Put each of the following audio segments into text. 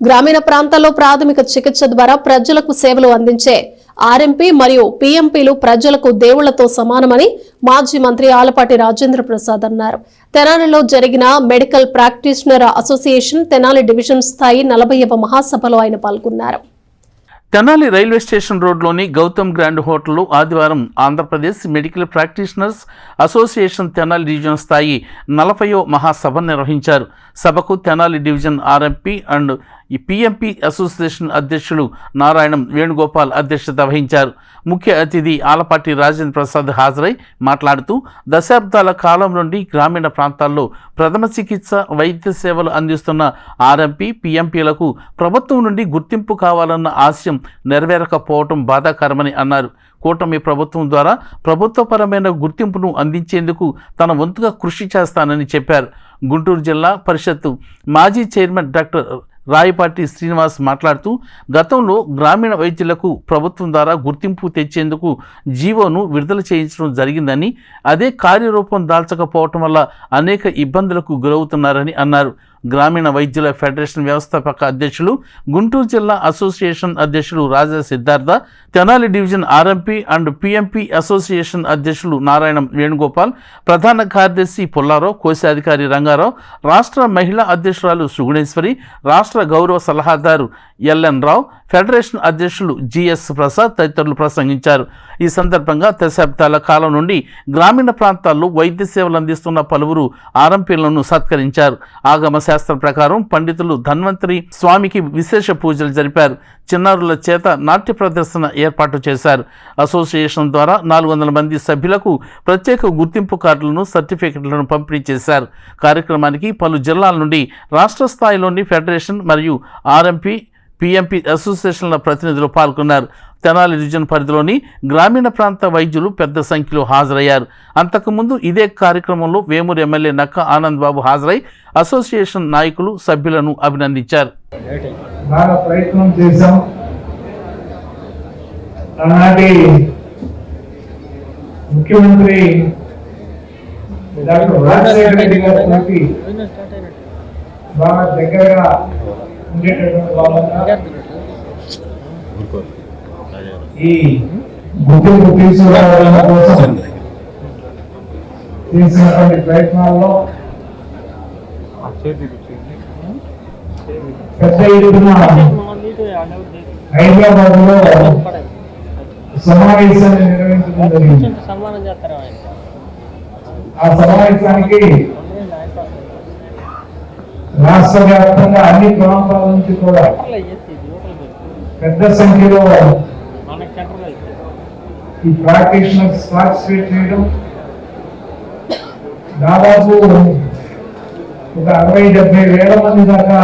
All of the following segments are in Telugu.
గ్రామీణ ప్రాంతాల్లో ప్రాథమిక చికిత్స ద్వారా ప్రజలకు సేవలు అందించే ఆర్ఎంపీ మరియు పీఎంపీలు ప్రజలకు దేవుళ్లతో సమానమని మాజీ మంత్రి ఆలపాటి రాజేంద్ర ప్రసాద్ అన్నారు. తెనాలిలో జరిగిన medical practitioner association Tenali division స్థాయి 40వ మహాసభలో ఆయన పాల్గొన్నారు. తెనాలి రైల్వే స్టేషన్ రోడ్లోని గౌతమ్ గ్రాండ్ హోటల్లో ఆదివారం Andhra Pradesh medical practitioners association Tenali division స్థాయి 40వ మహాసభ నిర్వహించారు. సభకు Tenali division RMP and PMP association అధ్యక్షులు నారాయణం వేణుగోపాల్ అధ్యక్షత వహించారు. ముఖ్య అతిథి ఆలపాటి రాజేంద్ర ప్రసాద్ హాజరై మాట్లాడుతూ దశాబ్దాల కాలం నుండి గ్రామీణ ప్రాంతాల్లో ప్రథమ చికిత్స వైద్య సేవలు అందిస్తున్న ఆర్ఎంపీ పీఎంపీలకు ప్రభుత్వం నుండి గుర్తింపు కావాలన్న ఆశయం నెరవేరకపోవటం బాధాకరమని అన్నారు. కూటమి ప్రభుత్వం ద్వారా ప్రభుత్వపరమైన గుర్తింపును అందించేందుకు తన వంతుగా కృషి చేస్తానని చెప్పారు. గుంటూరు జిల్లా పరిషత్తు మాజీ చైర్మన్ డాక్టర్ రాయపాటి శ్రీనివాస్ మాట్లాడుతూ గతంలో గ్రామీణ వైద్యులకు ప్రభుత్వం ద్వారా గుర్తింపు తెచ్చేందుకు జీవోను విడుదల చేయించడం జరిగిందని, అదే కార్యరూపం దాల్చకపోవటం వల్ల అనేక ఇబ్బందులకు గురవుతున్నారని అన్నారు. గ్రామీణ వైద్యుల ఫెడరేషన్ వ్యవస్థాపక అధ్యక్షులు, గుంటూరు జిల్లా అసోసియేషన్ అధ్యక్షులు Raja Siddhartha, Tenali division RMP and PMP association అధ్యక్షులు నారాయణం వేణుగోపాల్, ప్రధాన కార్యదర్శి పుల్లారావు, కోశాధికారి రంగారావు, రాష్ట్ర మహిళా అధ్యక్షురాలు సుగుణేశ్వరి, రాష్ట్ర గౌరవ సలహాదారు ఎల్ఎన్ రావు, ఫెడరేషన్ అధ్యక్షులు జిఎస్ ప్రసాద్ తదితరులు ప్రసంగించారు. ఈ సందర్భంగా దశాబ్దాల కాలం నుండి గ్రామీణ ప్రాంతాల్లో వైద్య సేవలు అందిస్తున్న పలువురు ఆర్ఎంపీలను సత్కరించారు. ఆగమ శాస్త్రం ప్రకారం పండితులు ధన్వంతరి స్వామికి విశేష పూజలు జరిపారు. చిన్నారుల చేత నాట్య ప్రదర్శన ఏర్పాటు చేశారు. అసోసియేషన్ ద్వారా 400 మంది సభ్యులకు ప్రత్యేక గుర్తింపు కార్డులను, సర్టిఫికెట్లను పంపిణీ చేశారు. కార్యక్రమానికి పలు జిల్లాల నుండి రాష్ట్ర స్థాయిలోని ఫెడరేషన్ మరియు ఆర్ఎంపీ పీఎంపీ అసోసియేషన్ల ప్రతినిధులు పాల్గొన్నారు. తెనాలి డివిజన్ పరిధిలోని గ్రామీణ ప్రాంత వైద్యులు పెద్ద సంఖ్యలో హాజరయ్యారు. అంతకుముందు ఇదే కార్యక్రమంలో వేమూరు ఎమ్మెల్యే నక్క ఆనంద్ బాబు హాజరై అసోసియేషన్ నాయకులు, సభ్యులను అభినందించారు. బాగా ప్రయత్నం చేశాం. ఆనాటి ముఖ్యమంత్రి డాక్టర్ రాజశేఖర రెడ్డి గారికి బాగా దగ్గరగా ఉండేటటువంటి వాళ్ళంతా ఈ గుర్తింపు తీసుకురావడం కోసం చేసినటువంటి ప్రయత్నాల్లో పెద్ద ఎత్తున హైదరాబాద్ లో సమావేశాన్ని నిర్వహించడం జరిగింది. ఆ సమావేశానికి రాష్ట్ర వ్యాప్తంగా అన్ని ప్రాంతాల నుంచి కూడా పెద్ద సంఖ్యలో ఈ ప్రాక్టీషనర్స్ పార్టిసిపేట్ చేయడం, దాదాపు ఒక 60-70 వేల మంది దాకా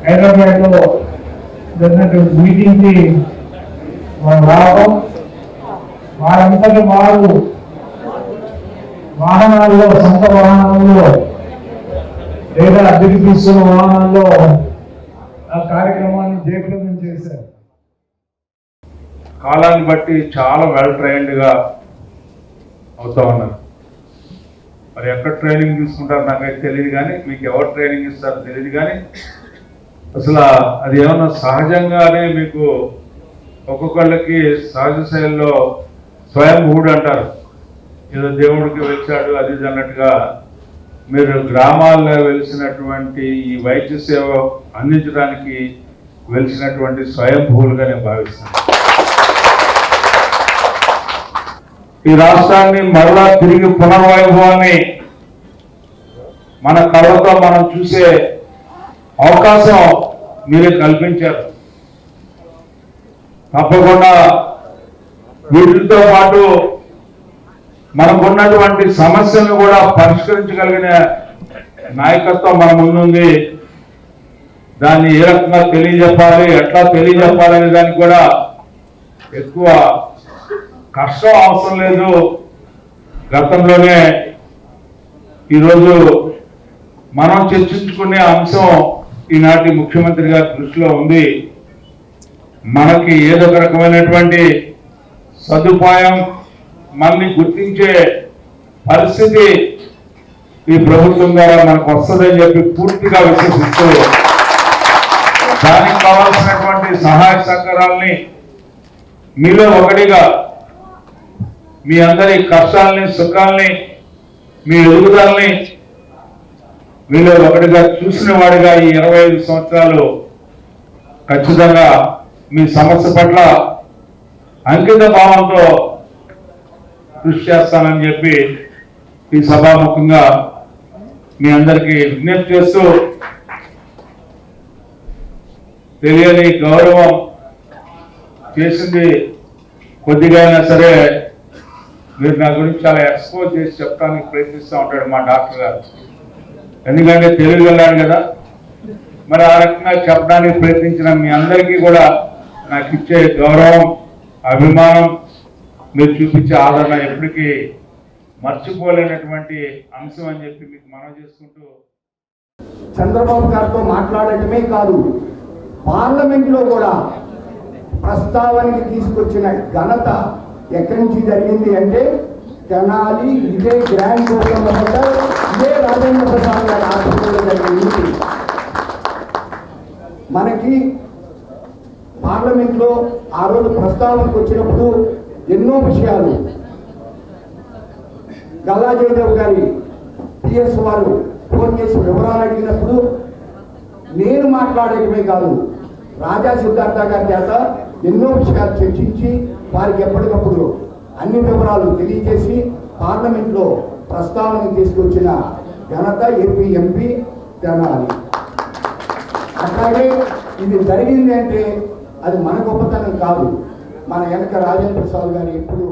హైదరాబాద్ లో జరిగినటువంటి మీటింగ్ కి రావడం, వారంతటి వారు వాహనాల్లో, సొంత వాహనాల్లో లేదా అద్దెకి తీసుకున్న వాహనాల్లో ఆ కార్యక్రమాన్ని జయప్రదం చేశారు. కాలాన్ని బట్టి చాలా వెల్ ట్రైన్డ్గా అవుతా ఉన్నారు. మరి ఎక్కడ ట్రైనింగ్ తీసుకుంటారు నాకైతే తెలియదు, కానీ మీకు ఎవరు ట్రైనింగ్ ఇస్తారో తెలియదు. కానీ అసలు అది ఏమన్నా సహజంగానే మీకు ఒక్కొక్కళ్ళకి సహజ శైలిలో స్వయంభూడు అంటారు, ఏదో దేవుడికి వెలిచాడు అది అన్నట్టుగా మీరు గ్రామాల్లో వెలిసినటువంటి ఈ వైద్య సేవ అందించడానికి వెలిసినటువంటి స్వయంభూలుగా నేను భావిస్తాను. ఈ రాష్ట్రాన్ని మరలా తిరిగి పునర్వైభవాన్ని మన కళ్ళతో మనం చూసే అవకాశం మీరే కల్పించారు. తప్పకుండా వీటితో పాటు మనకున్నటువంటి సమస్యలను కూడా పరిష్కరించగలిగిన నాయకత్వం మన ముందుంది. దాన్ని ఏ రకంగా తెలియజెప్పాలి, ఎట్లా తెలియజెప్పాలి అనే దానికి కూడా ఎక్కువ కష్టం అవసరం లేదు. గతంలోనే ఈరోజు మనం చర్చించుకునే అంశం ఈనాటి ముఖ్యమంత్రి గారి దృష్టిలో ఉంది. మనకి ఏదో ఒక రకమైనటువంటి సదుపాయం మనల్ని గుర్తించే పరిస్థితి ఈ ప్రభుత్వం ద్వారా మనకు వస్తుందని చెప్పి పూర్తిగా విశ్వసిస్తూ దానికి కావాల్సినటువంటి సహాయ సహకారాలని మీలో ఒకటిగా మీ అందరి కష్టాలని సుఖాలని మీ ఎదుగుదలని మీలో ఒకటిగా చూసిన వాడిగా ఈ 25 సంవత్సరాలు ఖచ్చితంగా మీ సమస్య పట్ల అంకిత భావంతో కృషి చేస్తానని చెప్పి ఈ సభాముఖంగా మీ అందరికీ విజ్ఞప్తి చేస్తూ, తెలియని గౌరవం చేసింది కొద్దిగా అయినా సరే మీరు నా గురించి చాలా ఎక్స్పోజ్ చేసి చెప్పడానికి ప్రయత్నిస్తూ ఉంటాడు మా డాక్టర్ గారు. ఎందుకంటే తెలుగు వెళ్ళాడు కదా, మరి ఆ రకంగా చెప్పడానికి ప్రయత్నించిన మీ అందరికీ కూడా నాకు ఇచ్చే గౌరవం, అభిమానం, మీరు చూపించే ఆదరణ ఎప్పటికీ మర్చిపోలేనటువంటి అంశం అని చెప్పి మీకు మనవి చేసుకుంటూ, చంద్రబాబు గారితో మాట్లాడటమే కాదు, పార్లమెంట్లో కూడా ప్రస్తావనకి తీసుకొచ్చిన ఘనత ఎక్కడి నుంచి జరిగింది అంటే తెనాలి ఇదే గ్రాండ్ గోకులం హోటల్, ఇదే రాజేంద్ర ప్రసాద్ గారి ఆధ్వర్యంలో జరిగింది. మనకి పార్లమెంట్లో ఆ రోజు ప్రస్తావనకు వచ్చినప్పుడు ఎన్నో విషయాలు గల్లా జయదేవ్ గారి పిఎస్ వారు ఫోన్ చేసి వివరాలు అడిగినప్పుడు నేను మాట్లాడటమే కాదు, రాజా సిద్ధార్థ గారి చేత ఎన్నో విషయాలు చర్చించి వారికి ఎప్పటికప్పుడు అన్ని వివరాలు తెలియజేసి పార్లమెంట్లో ప్రస్తావన తీసుకొచ్చిన ఘనత ఏపీ ఎంపీ తెనాలి. అట్లాగే ఇది జరిగింది అంటే అది మన గొప్పతనం కాదు, మన వెనక రాజేంద్ర ప్రసాద్ గారు ఎప్పుడు